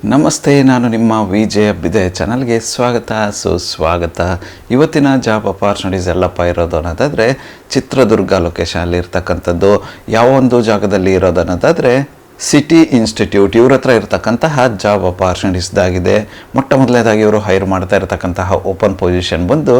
ನಮಸ್ತೆ, ನಾನು ನಿಮ್ಮ ವಿಜಯ ಬಿದೆ ಚಾನಲ್ಗೆ ಸ್ವಾಗತ ಸುಸ್ವಾಗತ. ಇವತ್ತಿನ ಜಾಬ್ ಅಪಾರ್ಚುನಿಟೀಸ್ ಎಲ್ಲಪ್ಪ ಇರೋದು ಅನ್ನೋದಾದರೆ ಚಿತ್ರದುರ್ಗ ಲೊಕೇಶನಲ್ಲಿ ಇರ್ತಕ್ಕಂಥದ್ದು. ಯಾವ ಒಂದು ಜಾಗದಲ್ಲಿ ಇರೋದು ಅನ್ನೋದಾದರೆ ಸಿಟಿ ಇನ್ಸ್ಟಿಟ್ಯೂಟ್ ಇವ್ರ ಹತ್ರ ಇರತಕ್ಕಂತಹ ಜಾಬ್ ಅಪಾರ್ಚುನಿಟೀಸ್ದಾಗಿದೆ. ಮೊಟ್ಟ ಮೊದಲನೇದಾಗಿ ಇವರು ಹೈರ್ ಮಾಡ್ತಾ ಇರತಕ್ಕಂತಹ ಓಪನ್ ಪೊಸಿಷನ್ ಬಂದು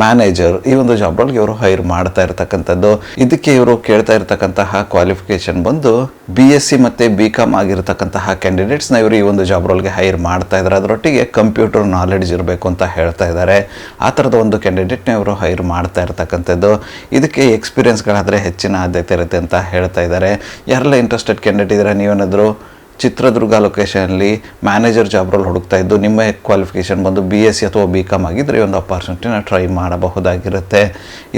ಮ್ಯಾನೇಜರ್. ಈ ಒಂದು ಜಾಬ್ ರೋಲ್ಗೆ ಇವರು ಹೈರ್ ಮಾಡ್ತಾ ಇರತಕ್ಕಂಥದ್ದು. ಇದಕ್ಕೆ ಇವರು ಕೇಳ್ತಾ ಇರತಕ್ಕಂತಹ ಕ್ವಾಲಿಫಿಕೇಶನ್ ಬಂದು BSc ಮತ್ತು BCom ಆಗಿರತಕ್ಕಂತಹ ಕ್ಯಾಂಡಿಡೇಟ್ಸ್ನ ಇವರು ಈ ಒಂದು ಜಾಬ್ ರೋಲ್ಗೆ ಹೈರ್ ಮಾಡ್ತಾ ಇದ್ದಾರೆ. ಅದರೊಟ್ಟಿಗೆ ಕಂಪ್ಯೂಟರ್ ನಾಲೆಡ್ಜ್ ಇರಬೇಕು ಅಂತ ಹೇಳ್ತಾ ಇದ್ದಾರೆ. ಆ ಥರದ ಒಂದು ಕ್ಯಾಂಡಿಡೇಟ್ನ ಇವರು ಹೈರ್ ಮಾಡ್ತಾ ಇರತಕ್ಕಂಥದ್ದು. ಇದಕ್ಕೆ ಎಕ್ಸ್ಪೀರಿಯನ್ಸ್ಗಳಾದರೆ ಹೆಚ್ಚಿನ ಆದ್ಯತೆ ಇರುತ್ತೆ ಅಂತ ಹೇಳ್ತಾ ಇದ್ದಾರೆ. ಯಾರೆಲ್ಲ ಇಂಟ್ರೆಸ್ಟೆಡ್ ಕ್ಯಾಂಡಿಡೇಟ್ ಇದ್ದಾರೆ, ನೀವೇನಾದರೂ ಚಿತ್ರದುರ್ಗ ಲೊಕೇಶನಲ್ಲಿ ಮ್ಯಾನೇಜರ್ ಜಾಬ್ ರೋಲ್ ಹುಡುಕ್ತಾ ಇದ್ದು ನಿಮ್ಮ ಕ್ವಾಲಿಫಿಕೇಷನ್ ಬಂದು BSc ಅಥವಾ BCom ಆಗಿದ್ದರೆ ಈ ಒಂದು ಅಪಾರ್ಚುನಿಟಿನ ಟ್ರೈ ಮಾಡಬಹುದಾಗಿರುತ್ತೆ.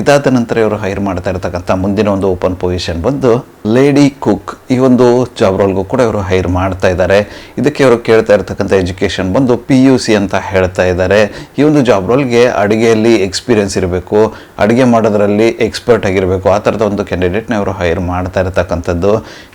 ಇದಾದ ನಂತರ ಇವರು ಹೈರ್ ಮಾಡ್ತಾ ಇರತಕ್ಕಂಥ ಮುಂದಿನ ಒಂದು ಓಪನ್ ಪೊಸಿಷನ್ ಬಂದು ಲೇಡಿ ಕುಕ್. ಈ ಒಂದು ಜಾಬ್ ರೋಲ್ಗೂ ಕೂಡ ಇವರು ಹೈರ್ ಮಾಡ್ತಾ ಇದ್ದಾರೆ. ಇದಕ್ಕೆ ಇವರು ಕೇಳ್ತಾ ಇರತಕ್ಕಂಥ ಎಜುಕೇಷನ್ ಬಂದು PUC ಅಂತ ಹೇಳ್ತಾ ಇದ್ದಾರೆ. ಈ ಒಂದು ಜಾಬ್ ರೋಲ್ಗೆ ಅಡುಗೆಯಲ್ಲಿ ಎಕ್ಸ್ಪೀರಿಯನ್ಸ್ ಇರಬೇಕು, ಅಡುಗೆ ಮಾಡೋದ್ರಲ್ಲಿ ಎಕ್ಸ್ಪರ್ಟ್ ಆಗಿರಬೇಕು. ಆ ಥರದ ಒಂದು ಕ್ಯಾಂಡಿಡೇಟ್ನ ಇವರು ಹೈರ್ ಮಾಡ್ತಾ ಇರತಕ್ಕಂಥದ್ದು.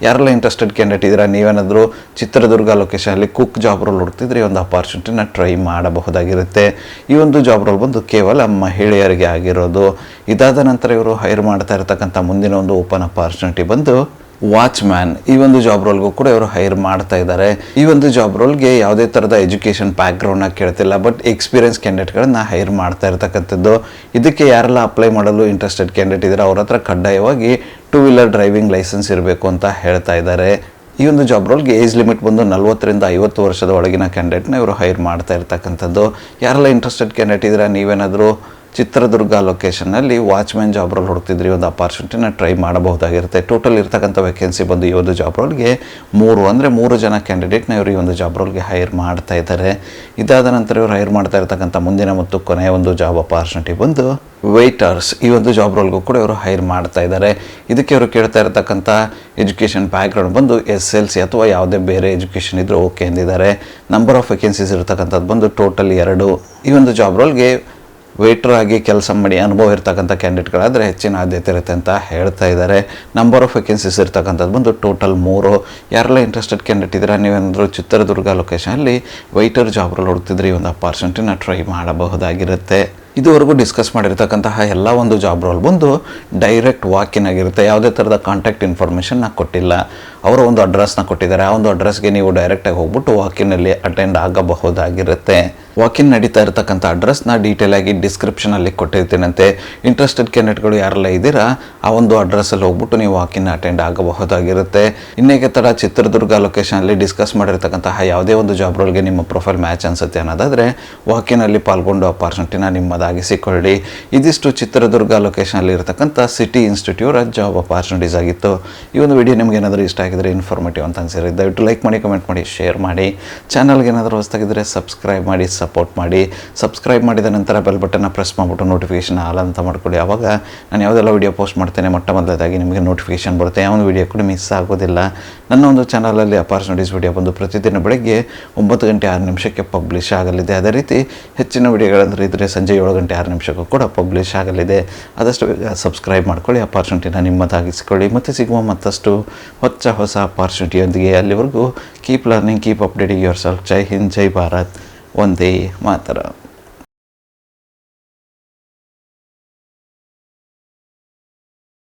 ಯಾರೆಲ್ಲ ಇಂಟ್ರೆಸ್ಟೆಡ್ ಕ್ಯಾಂಡಿಡೇಟ್ ಇದ್ದೀರಾ, ನೀವೇನಾದರೂ ಚಿತ್ರದುರ್ಗ ಲೊಕೇಶನಲ್ಲಿ ಕುಕ್ ಜಾಬ್ ರೋಲ್ ಹುಡುಕ್ತಿದ್ರೆ ಈ ಒಂದು ಅಪಾರ್ಚುನಿಟಿನ ಟ್ರೈ ಮಾಡಬಹುದಾಗಿರುತ್ತೆ. ಈ ಒಂದು ಜಾಬ್ ರೋಲ್ ಬಂದು ಕೇವಲ ಮಹಿಳೆಯರಿಗೆ ಆಗಿರೋದು. ಇದಾದ ನಂತರ ಇವರು ಹೈರ್ ಮಾಡ್ತಾ ಇರತಕ್ಕಂಥ ಮುಂದಿನ ಒಂದು ಓಪನ್ ಅಪಾರ್ಚುನಿಟಿ ಬಂದು ವಾಚ್ಮ್ಯಾನ್. ಈ ಒಂದು ಜಾಬ್ ರೋಲ್ಗೂ ಕೂಡ ಇವರು ಹೈರ್ ಮಾಡ್ತಾ ಇದ್ದಾರೆ. ಈ ಒಂದು ಜಾಬ್ ರೋಲ್ಗೆ ಯಾವುದೇ ಥರದ ಎಜುಕೇಷನ್ ಬ್ಯಾಕ್ಗ್ರೌಂಡ್ನ ಕೇಳ್ತಿಲ್ಲ, ಬಟ್ ಎಕ್ಸ್ಪೀರಿಯನ್ಸ್ ಕ್ಯಾಂಡಿಡೇಟ್ಗಳನ್ನ ಹೈರ್ ಮಾಡ್ತಾ ಇರತಕ್ಕಂಥದ್ದು. ಇದಕ್ಕೆ ಯಾರೆಲ್ಲ ಅಪ್ಲೈ ಮಾಡಲು ಇಂಟ್ರೆಸ್ಟೆಡ್ ಕ್ಯಾಂಡಿಡೇಟ್ ಇದ್ದಾರೆ ಅವ್ರ ಹತ್ರ ಕಡ್ಡಾಯವಾಗಿ 2 ವೀಲರ್ ಡ್ರೈವಿಂಗ್ ಲೈಸೆನ್ಸ್ ಇರಬೇಕು ಅಂತ ಹೇಳ್ತಾ ಇದ್ದಾರೆ. ಈ ಒಂದು ಜಾಬ್ ರೋಲ್ಗೆ ಏಜ್ ಲಿಮಿಟ್ ಬಂದು 40 ರಿಂದ 50 ವರ್ಷದ ಒಳಗಿನ ಕ್ಯಾಂಡಿಡೇಟ್ನ ಇವರು ಹೈರ್ ಮಾಡ್ತಾ ಇರ್ತಕ್ಕಂಥದ್ದು. ಯಾರೆಲ್ಲ ಇಂಟ್ರೆಸ್ಟೆಡ್ ಕ್ಯಾಂಡಿಡೇಟ್ ಇದ್ದಾರೆ, ನೀವೇನಾದರೂ ಚಿತ್ರದುರ್ಗ ಲೊಕೇಶನ್ನಲ್ಲಿ ವಾಚ್ಮ್ಯಾನ್ ಜಾಬ್ ರೋಲ್ ಹುಡುಕ್ತಿದ್ರಿ ಒಂದು ಅಪಾರ್ಚುನಿಟಿನ ಟ್ರೈ ಮಾಡಬಹುದಾಗಿರುತ್ತೆ. ಟೋಟಲ್ ಇರ್ತಕ್ಕಂಥ ವೇಕೆನ್ಸಿ ಬಂದು ಈ ಒಂದು ಜಾಬ್ ರೋಲ್ಗೆ 3 ಜನ ಕ್ಯಾಂಡಿಡೇಟ್ನ ಇವರು ಈ ಒಂದು ಜಾಬ್ ರೋಲ್ಗೆ ಹೈರ್ ಮಾಡ್ತಾ ಇದ್ದಾರೆ. ಇದಾದ ನಂತರ ಇವರು ಹೈರ್ ಮಾಡ್ತಾ ಇರ್ತಕ್ಕಂಥ ಮುಂದಿನ ಮತ್ತು ಕೊನೆಯ ಒಂದು ಜಾಬ್ ಅಪಾರ್ಚುನಿಟಿ ಬಂದು ವೇಟರ್ಸ್. ಈ ಒಂದು ಜಾಬ್ ರೋಲ್ಗೂ ಕೂಡ ಇವರು ಹೈರ್ ಮಾಡ್ತಾ ಇದ್ದಾರೆ. ಇದಕ್ಕೆ ಇವರು ಕೇಳ್ತಾ ಇರತಕ್ಕಂಥ ಎಜುಕೇಷನ್ ಬ್ಯಾಕ್ಗ್ರೌಂಡ್ ಬಂದು SLC ಅಥವಾ ಯಾವುದೇ ಬೇರೆ ಎಜುಕೇಷನ್ ಇದ್ದರೂ ಓಕೆ ಎಂದಿದ್ದಾರೆ. ನಂಬರ್ ಆಫ್ ವೇಕೆನ್ಸೀಸ್ ಇರತಕ್ಕಂಥದ್ದು ಬಂದು ಟೋಟಲ್ 2. ಈ ಒಂದು ಜಾಬ್ ರೋಲ್ಗೆ ವೇಟ್ರ್ ಆಗಿ ಕೆಲಸ ಮಾಡಿ ಅನುಭವ ಇರ್ತಕ್ಕಂಥ ಕ್ಯಾಂಡಿಡೇಟ್ಗಳಾದರೆ ಹೆಚ್ಚಿನ ಆದ್ಯತೆ ಇರುತ್ತೆ ಅಂತ ಹೇಳ್ತಾ ಇದ್ದಾರೆ. ನಂಬರ್ ಆಫ್ ವೇಕೆನ್ಸೀಸ್ ಇರ್ತಕ್ಕಂಥದ್ದು ಬಂದು ಟೋಟಲ್ 3. ಯಾರೆಲ್ಲ ಇಂಟ್ರೆಸ್ಟೆಡ್ ಕ್ಯಾಂಡಿಡೇಟ್ ಇದ್ದಾರೆ, ನೀವೇನಾದರೂ ಚಿತ್ರದುರ್ಗ ಲೊಕೇಶನಲ್ಲಿ ವೇಟರ್ ಜಾಬ್ ರೋಲ್ ಹುಡುಕ್ತಿದ್ರೆ ಈ ಒಂದು ಅಪಾರ್ಚುನಿಟಿನ ಟ್ರೈ ಮಾಡಬಹುದಾಗಿರುತ್ತೆ. ಇದುವರೆಗೂ ಡಿಸ್ಕಸ್ ಮಾಡಿರ್ತಕ್ಕಂತಹ ಎಲ್ಲ ಒಂದು ಜಾಬ್ ರೋಲ್ ಬಂದು ಡೈರೆಕ್ಟ್ ವಾಕಿನ್ ಆಗಿರುತ್ತೆ. ಯಾವುದೇ ಥರದ ಕಾಂಟ್ಯಾಕ್ಟ್ ಇನ್ಫಾರ್ಮೇಷನ್ನ ಕೊಟ್ಟಿಲ್ಲ. ಅವರ ಒಂದು ಅಡ್ರೆಸ್ನ ಕೊಟ್ಟಿದ್ದಾರೆ. ಆ ಒಂದು ಅಡ್ರೆಸ್ಗೆ ನೀವು ಡೈರೆಕ್ಟಾಗಿ ಹೋಗ್ಬಿಟ್ಟು ವಾಕಿನಲ್ಲಿ ಅಟೆಂಡ್ ಆಗಬಹುದಾಗಿರುತ್ತೆ. ವಾಕಿನ್ ನಡೀತಾ ಇರತಕ್ಕಂಥ ಅಡ್ರೆಸ್ನ ಡೀಟೇಲಾಗಿ ಡಿಸ್ಕ್ರಿಪ್ಷನಲ್ಲಿ ಕೊಟ್ಟಿರ್ತೀನಂತೆ. ಇಂಟ್ರೆಸ್ಟೆಡ್ ಕ್ಯಾಂಡಿಡೇಟ್ಗಳು ಯಾರೆಲ್ಲ ಇದ್ದೀರಾ ಆ ಒಂದು ಅಡ್ರೆಸ್ಸಲ್ಲಿ ಹೋಗ್ಬಿಟ್ಟು ನೀವು ವಾಕಿನ್ ಅಟೆಂಡ್ ಆಗಬಹುದಾಗಿರುತ್ತೆ. ಇನ್ನೇಕೆ ಥರ ಚಿತ್ರದುರ್ಗ ಲೊಕೇಶನಲ್ಲಿ ಡಿಸ್ಕಸ್ ಮಾಡಿರ್ತಕ್ಕಂತಹ ಯಾವುದೇ ಒಂದು ಜಾಬ್ ರೋಲ್ಗೆ ನಿಮ್ಮ ಪ್ರೊಫೈಲ್ ಮ್ಯಾಚ್ ಅನಿಸುತ್ತೆ ಅನ್ನೋದಾದರೆ ವಾಕಿನಲ್ಲಿ ಪಾಲ್ಗೊಂಡು ಅಪಾರ್ಚುನಿಟಿನ ನಿಮ್ಮದಾಗಿಸಿಕೊಳ್ಳಿ. ಇದಿಷ್ಟು ಚಿತ್ರದುರ್ಗ ಲೊಕೇಶನಲ್ಲಿ ಇರತಕ್ಕಂಥ ಸಿಟಿ ಇನ್ಸ್ಟಿಟ್ಯೂಟ್ ಜಾಬ್ ಅಪಾರ್ಚುನಿಟೀಸ್ ಆಗಿತ್ತು. ಈ ಒಂದು ವಿಡಿಯೋ ನಿಮ್ಗೆ ಏನಾದರೂ ಇಷ್ಟ ಆಗಿದ್ರೆ, ಇನ್ಫಾರ್ಮೇಟಿವ್ ಅಂತ ಅನಿಸಿದ್ರೆ ದಯವಿಟ್ಟು ಲೈಕ್ ಮಾಡಿ, ಕಮೆಂಟ್ ಮಾಡಿ, ಶೇರ್ ಮಾಡಿ. ಚಾನಲ್ಗೆ ಏನಾದರೂ ಹೊಸದಾಗಿದ್ದರೆ ಸಬ್ಸ್ಕ್ರೈಬ್ ಮಾಡಿ, ಸಪೋರ್ಟ್ ಮಾಡಿ. ಸಬ್ಸ್ಕ್ರೈಬ್ ಮಾಡಿದ ನಂತರ ಬೆಲ್ ಬಟನ್ನ ಪ್ರೆಸ್ ಮಾಡಿಬಿಟ್ಟು ನೋಟಿಫಿಕೇಷನ್ ಆಲ್ ಅಂತ ಮಾಡ್ಕೊಳ್ಳಿ. ಆವಾಗ ನಾನು ಯಾವುದೆಲ್ಲ ವೀಡಿಯೋ ಪೋಸ್ಟ್ ಮಾಡ್ತೇನೆ ಮೊಟ್ಟ ಮೊದಲದಾಗಿ ನಿಮಗೆ ನೋಟಿಫಿಕೇಷನ್ ಬರುತ್ತೆ. ಯಾವ ಒಂದು ವೀಡಿಯೋ ಕೂಡ ಮಿಸ್ ಆಗೋದಿಲ್ಲ. ನನ್ನ ಒಂದು ಚಾನಲಲ್ಲಿ ಅಪಾರ್ಚುನಿಟೀಸ್ ವೀಡಿಯೋ ಬಂದು ಪ್ರತಿದಿನ ಬೆಳಗ್ಗೆ 9 ಗಂಟೆ 6 ನಿಮಿಷಕ್ಕೆ ಪಬ್ಲಿಷ್ ಆಗಲಿದೆ. ಅದೇ ರೀತಿ ಹೆಚ್ಚಿನ ವೀಡಿಯೋಗಳಂದ್ರೆ ಇದ್ದರೆ ಸಂಜೆ 7 ಗಂಟೆ 6 ನಿಮಿಷಕ್ಕೂ ಕೂಡ ಪಬ್ಲಿಷ್ ಆಗಲಿದೆ. ಆದಷ್ಟು ಸಬ್ಸ್ಕ್ರೈಬ್ ಮಾಡ್ಕೊಳ್ಳಿ, ಅಪಾರ್ಚುನಿಟಿನ ನಿಮ್ಮದಾಗಿಸಿಕೊಳ್ಳಿ. ಮತ್ತು ಸಿಗುವ ಮತ್ತಷ್ಟು ಹೊಸ ಅಪಾರ್ಚುನಿಟಿಯೊಂದಿಗೆ. ಅಲ್ಲಿವರೆಗೂ keep learning, keep updating yourself. ಜೈ ಹಿಂದ್, ಜೈ ಭಾರತ್, ವಂದೇ ಮಾತರಂ.